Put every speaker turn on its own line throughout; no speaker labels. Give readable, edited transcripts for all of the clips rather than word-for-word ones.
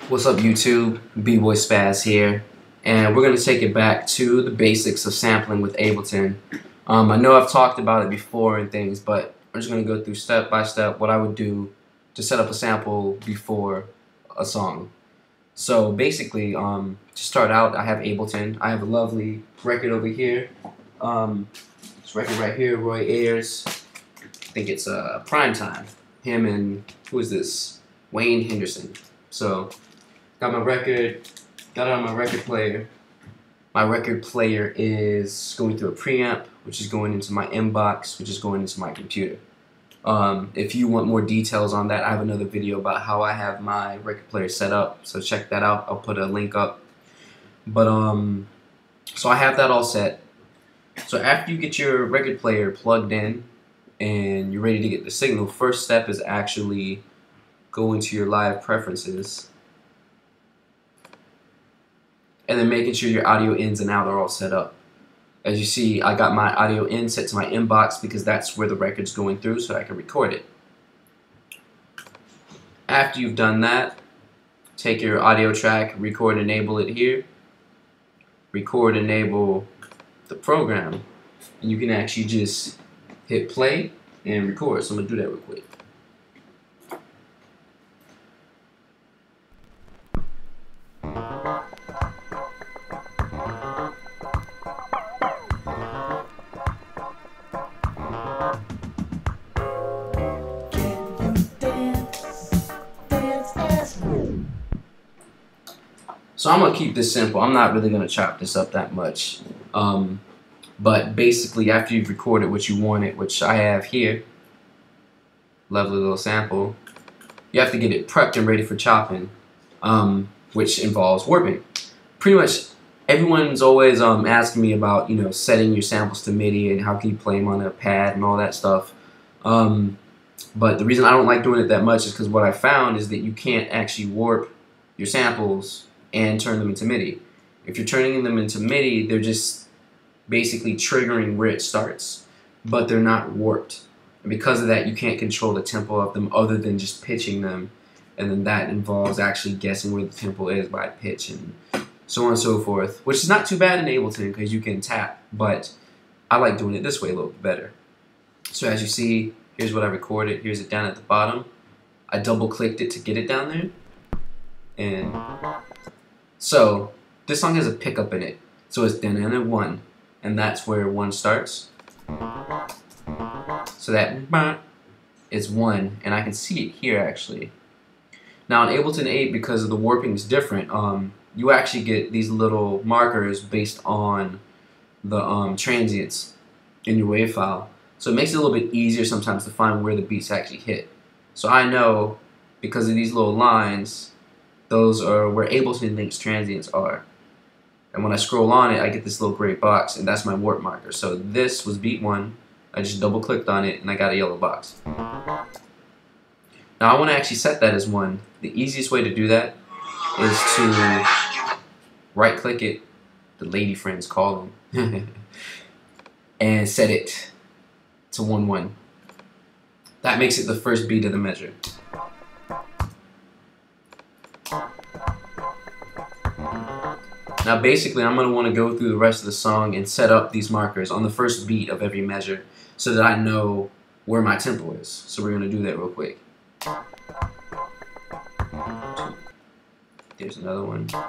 What's up YouTube? bboyspaz here, and we're going to take it back to the basics of sampling with Ableton. I know I've talked about it before and things, but I'm just going to go through step by step what I would do to set up a sample before a song. So basically, to start out, I have Ableton. I have a lovely record over here. This record right here, Roy Ayers. I think it's Prime Time. Him and, who is this? Wayne Henderson. So, got my record, got it on my record player. My record player is going through a preamp, which is going into my inbox, which is going into my computer. If you want more details on that, I have another video about how I have my record player set up, so check that out. I'll put a link up. But so I have that all set. So after you get your record player plugged in and you're ready to get the signal, first step is actually go into your live preferences and then making sure your audio ins and out are all set up. As you see, I got my audio in set to my inbox because that's where the record's going through, so I can record it. After you've done that, take your audio track, record, enable it here, record, enable the program, and you can actually just hit play and record. So I'm going to do that real quick. So I'm going to keep this simple. I'm not really going to chop this up that much. But basically, after you've recorded what you wanted, which I have here, lovely little sample, you have to get it prepped and ready for chopping, which involves warping. Pretty much everyone's always asking me about, setting your samples to MIDI and how can you play them on a pad and all that stuff. But the reason I don't like doing it that much is because what I found is that you can't actually warp your samples and turn them into MIDI. If you're turning them into MIDI, they're just basically triggering where it starts, but they're not warped. And because of that, you can't control the tempo of them other than just pitching them, and then that involves actually guessing where the tempo is by pitch and so on and so forth, which is not too bad in Ableton because you can tap, but I like doing it this way a little bit better. So as you see, here's what I recorded. Here's it down at the bottom. I double-clicked it to get it down there, and so this song has a pickup in it. So it's one, and that's where one starts. So that is one, and I can see it here actually. Now in Ableton 8, because of the warping is different, you actually get these little markers based on the transients in your WAV file. So it makes it a little bit easier sometimes to find where the beats actually hit. So I know because of these little lines, those are where Ableton thinks transients are. And when I scroll on it, I get this little gray box, and that's my warp marker. So this was beat 1. I just double-clicked on it, and I got a yellow box. Now I want to actually set that as 1. The easiest way to do that is to right-click it, the lady friends call them, and set it to 1-1. That makes it the first beat of the measure. Now basically I'm going to want to go through the rest of the song and set up these markers on the first beat of every measure so that I know where my tempo is. So we're going to do that real quick. 2. There's another one. 2.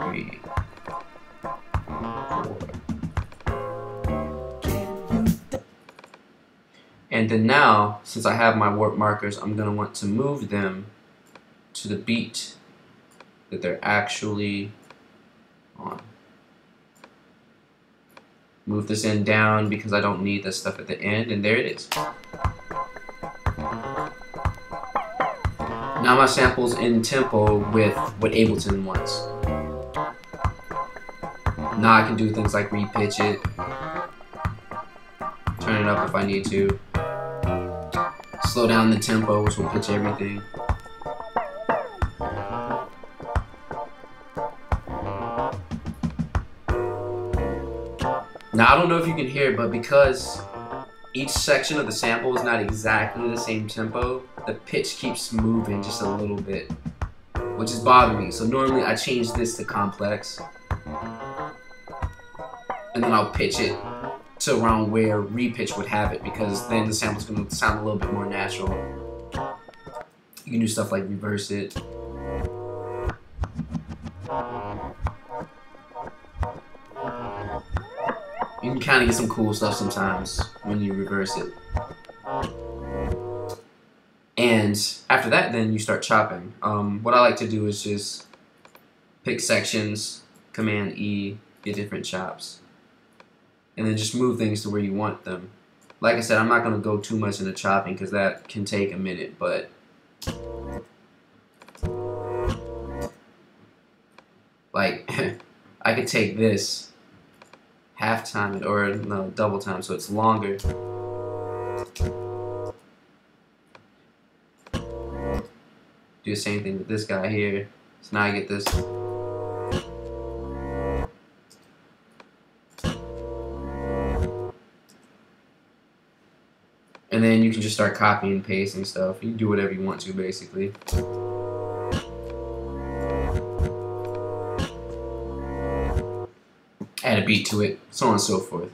3. 4. And then now, since I have my warp markers, I'm going to want to move them to the beat that they're actually on. Move this end down because I don't need this stuff at the end, and there it is. Now my sample's in tempo with what Ableton wants. Now I can do things like repitch it, turn it up if I need to, slow down the tempo, which will pitch everything. Now I don't know if you can hear it, but because each section of the sample is not exactly the same tempo. The pitch keeps moving just a little bit, which is bothering me. So normally I change this to complex, and then I'll pitch it to around where repitch would have it, because then the sample's gonna sound a little bit more natural. You can do stuff like reverse it. You can kind of get some cool stuff sometimes when you reverse it. And after that, then you start chopping. What I like to do is just pick sections, Command E, get different chops, and then just move things to where you want them. Like I said, I'm not going to go too much into chopping because that can take a minute, but like I could take this, half time it, or no, double time, so it's longer. Do the same thing with this guy here. So now I get this. And then you can just start copying and pasting stuff. You can do whatever you want to, basically. Add a beat to it, so on and so forth.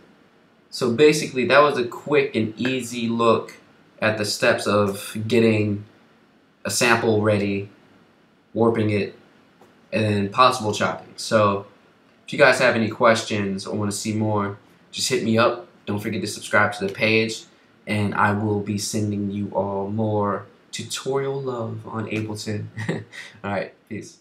So basically, that was a quick and easy look at the steps of getting a sample ready, warping it, and then possible chopping. So if you guys have any questions or want to see more, just hit me up. Don't forget to subscribe to the page, and I will be sending you all more tutorial love on Ableton. Alright, peace.